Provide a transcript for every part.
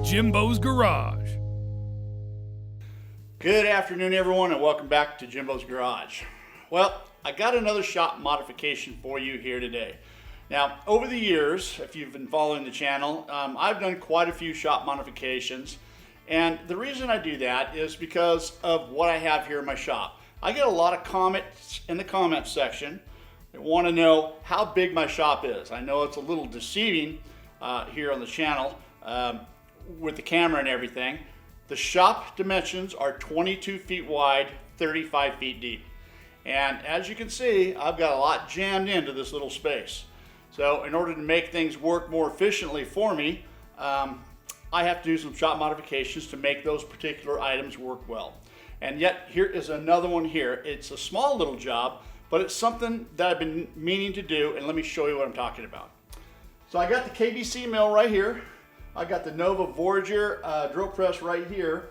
Jimbo's Garage. Good afternoon, everyone, and welcome back to Jimbo's Garage. Well, I got another shop modification for you here today. Now, over the years, if you've been following the channel, I've done quite a few shop modifications, and the reason I do that is because of what I have here in my shop. I get a lot of comments in the comment section that want to know how big my shop is. I know it's a little deceiving here on the channel with the camera and everything. The shop dimensions are 22 feet wide, 35 feet deep. And as you can see, I've got a lot jammed into this little space. So in order to make things work more efficiently for me, I have to do some shop modifications to make those particular items work well. And yet here is another one here. It's a small little job, but it's something that I've been meaning to do, and let me show you what I'm talking about. So I got the KBC mill right here. I got the Nova Voyager drill press right here.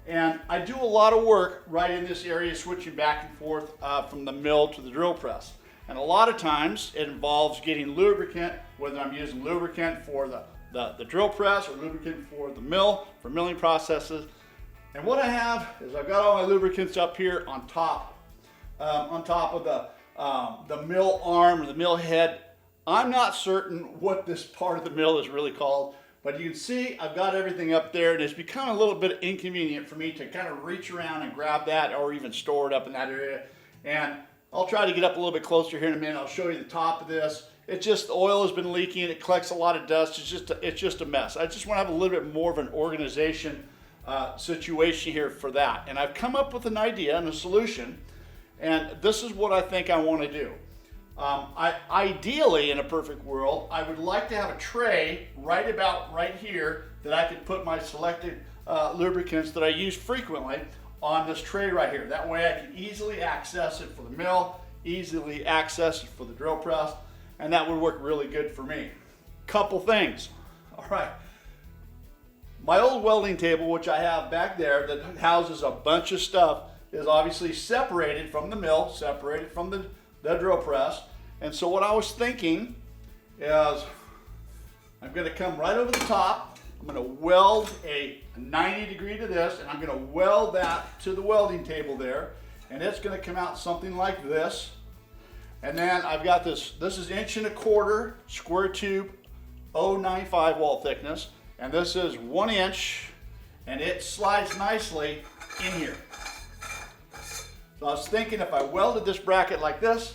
And I do a lot of work right in this area, switching back and forth from the mill to the drill press. And a lot of times it involves getting lubricant, whether I'm using lubricant for the drill press or lubricant for the mill, for milling processes. And what I have is I've got all my lubricants up here on top of the mill arm or the mill head. I'm not certain what this part of the mill is really called, but you can see I've got everything up there, and it's become a little bit inconvenient for me to kind of reach around and grab that or even store it up in that area. And I'll try to get up a little bit closer here in a minute. I'll show you the top of this. It's just the oil has been leaking. It collects a lot of dust. It's just a mess. I just want to have a little bit more of an organization situation here for that. And I've come up with an idea and a solution, and this is what I think I want to do. Ideally, in a perfect world, I would like to have a tray right about right here that I could put my selected lubricants that I use frequently on this tray right here. That way I can easily access it for the mill, easily access it for the drill press, and that would work really good for me. Couple things. All right. My old welding table, which I have back there that houses a bunch of stuff, is obviously separated from the mill, separated from the drill press. And so what I was thinking is I'm going to come right over the top. I'm going to weld a 90 degree to this, and I'm going to weld that to the welding table there. And it's going to come out something like this. And then I've got this is 1.25 inch square tube 0.95 wall thickness. And this is 1 inch, and it slides nicely in here. So I was thinking if I welded this bracket like this,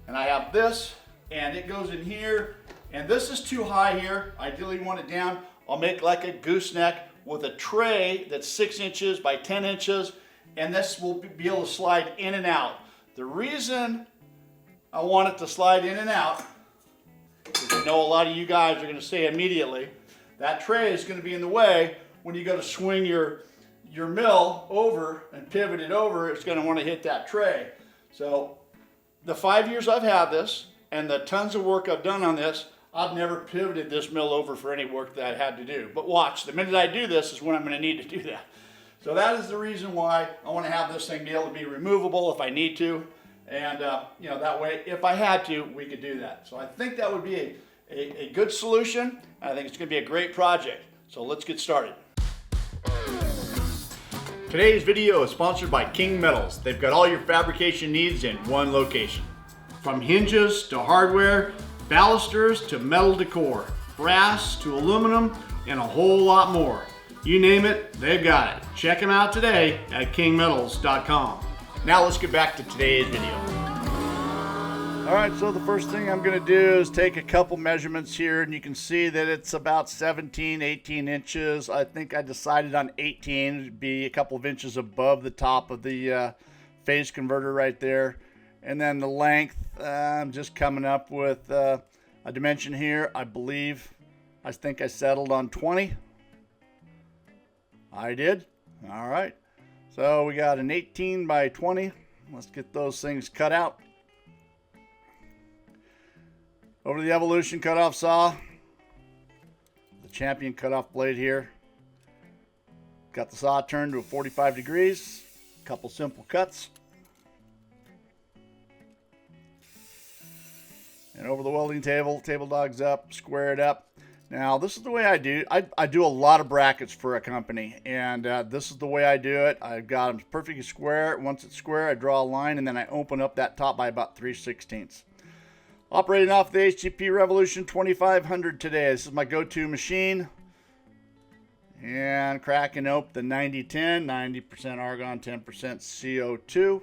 and I have this, and it goes in here, and this is too high here, ideally want it down, I'll make like a gooseneck with a tray that's 6 inches by 10 inches, and this will be able to slide in and out. The reason I want it to slide in and out, because I know a lot of you guys are going to say immediately, that tray is going to be in the way when you go to swing your mill over and pivot it over. It's going to want to hit that tray. So the 5 years I've had this and the tons of work I've done on this, I've never pivoted this mill over for any work that I had to do. But watch, the minute I do this is when I'm going to need to do that. So that is the reason why I want to have this thing be able to be removable if I need to. And you know, that way, if I had to, we could do that. So I think that would be a good solution. I think it's going to be a great project. So let's get started. Today's video is sponsored by King Metals. They've got all your fabrication needs in one location. From hinges to hardware, balusters to metal decor, brass to aluminum, and a whole lot more. You name it, they've got it. Check them out today at kingmetals.com. Now let's get back to today's video. All right, so the first thing I'm going to do is take a couple measurements here, and you can see that it's about 17, 18 inches. I think I decided on 18. It'd be a couple of inches above the top of the phase converter right there. And then the length, I'm just coming up with a dimension here. I think I settled on 20. I did. All right. So we got an 18 by 20. Let's get those things cut out. Over the Evolution cutoff saw, the Champion cutoff blade here. Got the saw turned to 45 degrees, a couple simple cuts. And over the welding table, table dogs up, square it up. Now, this is the way I do. I do a lot of brackets for a company, and this is the way I do it. I've got them perfectly square. Once it's square, I draw a line, and then I open up that top by about 3/16. Operating off the HGP Revolution 2500 today. This is my go-to machine. And cracking open the 9010, 90% argon, 10% CO2.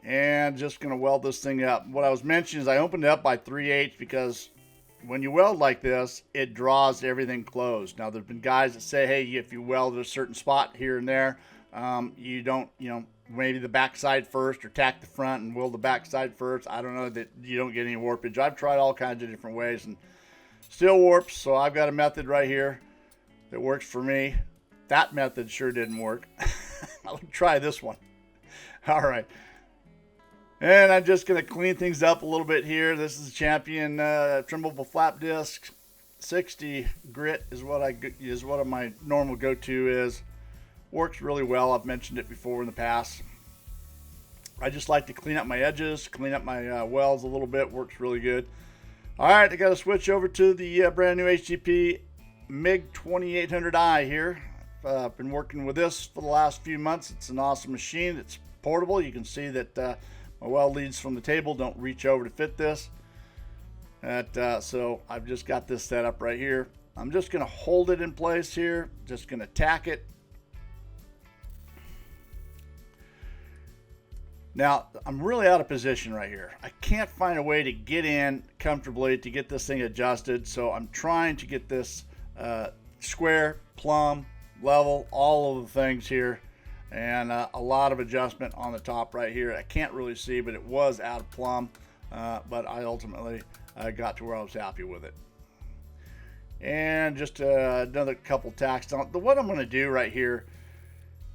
And just going to weld this thing up. What I was mentioning is I opened it up by 3/8 because when you weld like this, it draws everything closed. Now, there's been guys that say, hey, if you weld a certain spot here and there, you don't, maybe the backside first or tack the front and weld the backside first. I don't know, that you don't get any warpage. I've tried all kinds of different ways and still warps. So I've got a method right here that works for me. That method sure didn't work. I'll try this one. All right. And I'm just going to clean things up a little bit here. This is a Champion trimmable flap disc. 60 grit is what my normal go-to is. Works really well. I've mentioned it before in the past. I just like to clean up my edges, clean up my welds a little bit. Works really good. All right, I got to switch over to the brand new HGP MiG 2800i here. I've been working with this for the last few months. It's an awesome machine. It's portable. You can see that my weld leads from the table don't reach over to fit this. So I've just got this set up right here. I'm just going to hold it in place here. Just going to tack it. Now, I'm really out of position right here. I can't find a way to get in comfortably to get this thing adjusted. So I'm trying to get this square, plumb, level, all of the things here. And a lot of adjustment on the top right here. I can't really see, but it was out of plumb. But I ultimately got to where I was happy with it. And just another couple tacks on. What I'm going to do right here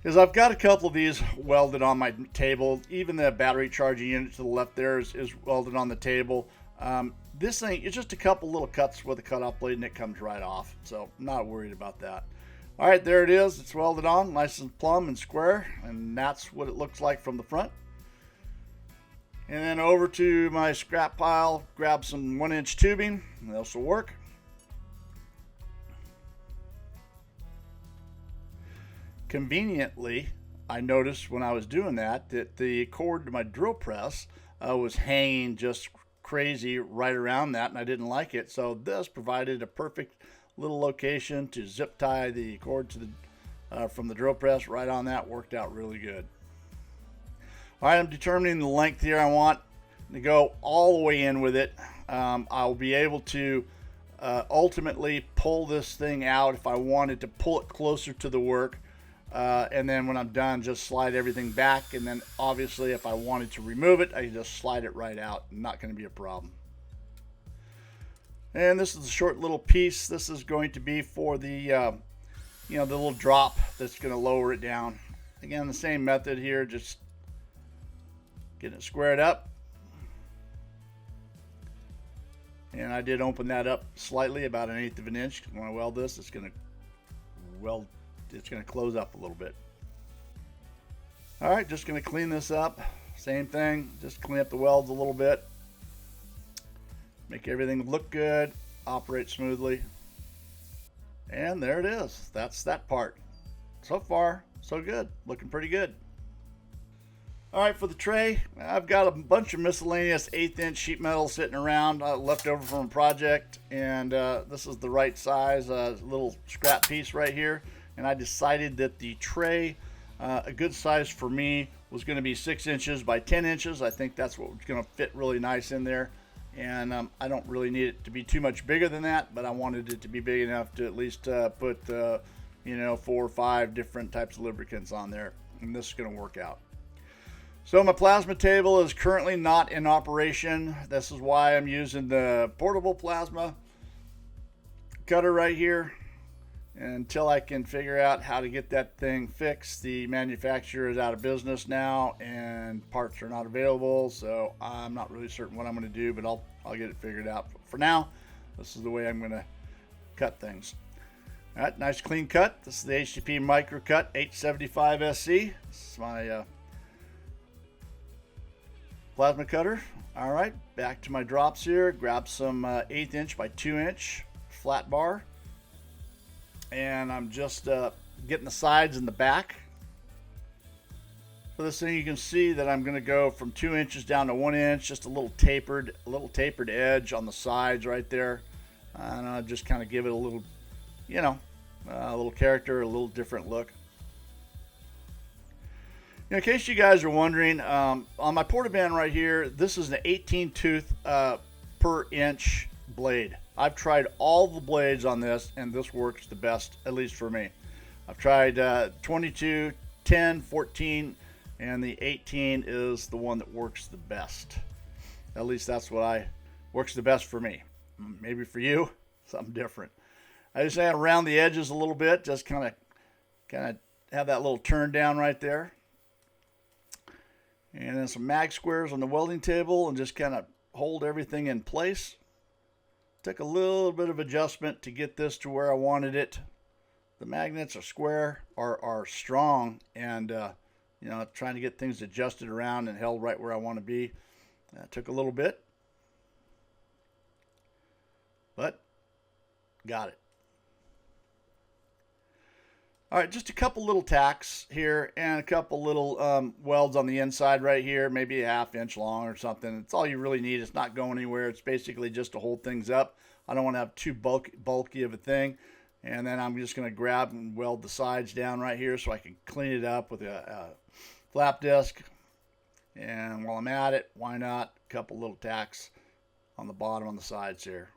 is I've got a couple of these welded on my table. Even the battery charging unit to the left there is welded on the table. This thing is just a couple little cuts with a cutoff blade and it comes right off. So I'm not worried about that. All right, there it is. It's welded on, nice and plumb and square, and that's what it looks like from the front. And then over to my scrap pile, grab some 1-inch tubing. This will work. Conveniently, I noticed when I was doing that the cord to my drill press was hanging just crazy right around that, and I didn't like it. So this provided a perfect little location to zip tie the cord to the from the drill press right on that. Worked out really good. All right, I'm determining the length here. I want to go all the way in with it. I'll be able to ultimately pull this thing out if I wanted to pull it closer to the work. And then when I'm done, just slide everything back. And then obviously if I wanted to remove it, I can just slide it right out. Not going to be a problem. And this is a short little piece. This is going to be for the, the little drop that's going to lower it down. Again, the same method here, just getting it squared up. And I did open that up slightly, about 1/8 of an inch. When I weld this, it's going to close up a little bit. All right, just going to clean this up. Same thing, just clean up the welds a little bit. Make everything look good, operate smoothly. And there it is. That's that part. So far, so good. Looking pretty good. All right, for the tray, I've got a bunch of miscellaneous 1/8-inch sheet metal sitting around, left over from a project. And this is the right size, little scrap piece right here. And I decided that the tray, a good size for me, was going to be 6 inches by 10 inches. I think that's what was going to fit really nice in there. And I don't really need it to be too much bigger than that, but I wanted it to be big enough to at least put 4 or 5 different types of lubricants on there. And this is going to work out. So my plasma table is currently not in operation. This is why I'm using the portable plasma cutter right here. Until I can figure out how to get that thing fixed. The manufacturer is out of business now and parts are not available, so I'm not really certain what I'm going to do, but I'll get it figured out. For now, this is the way I'm going to cut things. All right, nice clean cut. This is the HGP Micro Cut 875 SC. This is my plasma cutter. All right, back to my drops here. Grab some 1/8 inch by 2 inch flat bar. And I'm just getting the sides and the back. For this thing, you can see that I'm going to go from 2 inches down to 1 inch, just a little tapered edge on the sides right there. And I'll just kind of give it a little, you know, a little character, a little different look. In case you guys are wondering, on my portaband right here, this is an 18 tooth per inch blade. I've tried all the blades on this, and this works the best, at least for me. I've tried 22, 10, 14, and the 18 is the one that works the best. At least that's what works the best for me. Maybe for you, something different. I just add around the edges a little bit, just kind of have that little turn down right there. And then some mag squares on the welding table and just kind of hold everything in place. Took a little bit of adjustment to get this to where I wanted it. The magnets are square, are strong, and you know, trying to get things adjusted around and held right where I want to be. Took a little bit, but got it. All right, just a couple little tacks here and a couple little welds on the inside right here, maybe a 1/2 inch long or something. It's all you really need. It's not going anywhere. It's basically just to hold things up. I don't want to have too bulky of a thing. And then I'm just going to grab and weld the sides down right here so I can clean it up with a flap disc. And while I'm at it, why not a couple little tacks on the bottom on the sides here.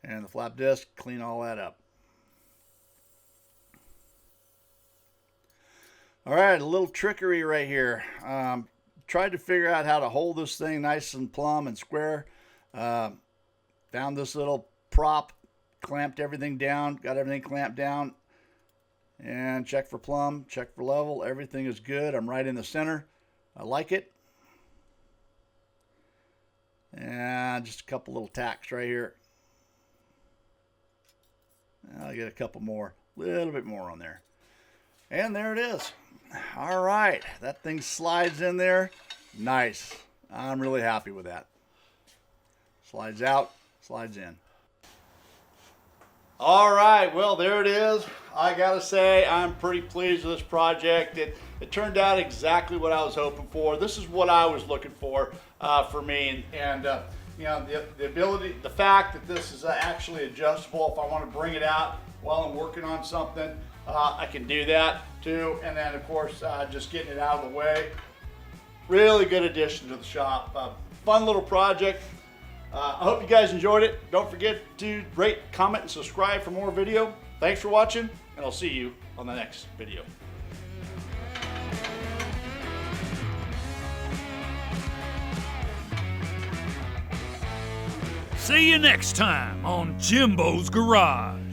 And the flap disc, clean all that up. All right, a little trickery right here. Tried to figure out how to hold this thing nice and plumb and square. Found this little prop, clamped everything down, got everything clamped down, and check for plumb, check for level. Everything is good. I'm right in the center. I like it. And just a couple little tacks right here. I'll get a couple more, a little bit more on there. And there it is. All right, that thing slides in there. Nice. I'm really happy with that. Slides out, slides in. All right, well, there it is. I gotta say, I'm pretty pleased with this project. It turned out exactly what I was hoping for. This is what I was looking for me. And you know, the fact that this is actually adjustable. If I want to bring it out while I'm working on something, I can do that too. And then of course, just getting it out of the way. Really good addition to the shop. Fun little project. I hope you guys enjoyed it. Don't forget to rate, comment, and subscribe for more video. Thanks for watching, and I'll see you on the next video. See you next time on Jimbo's Garage.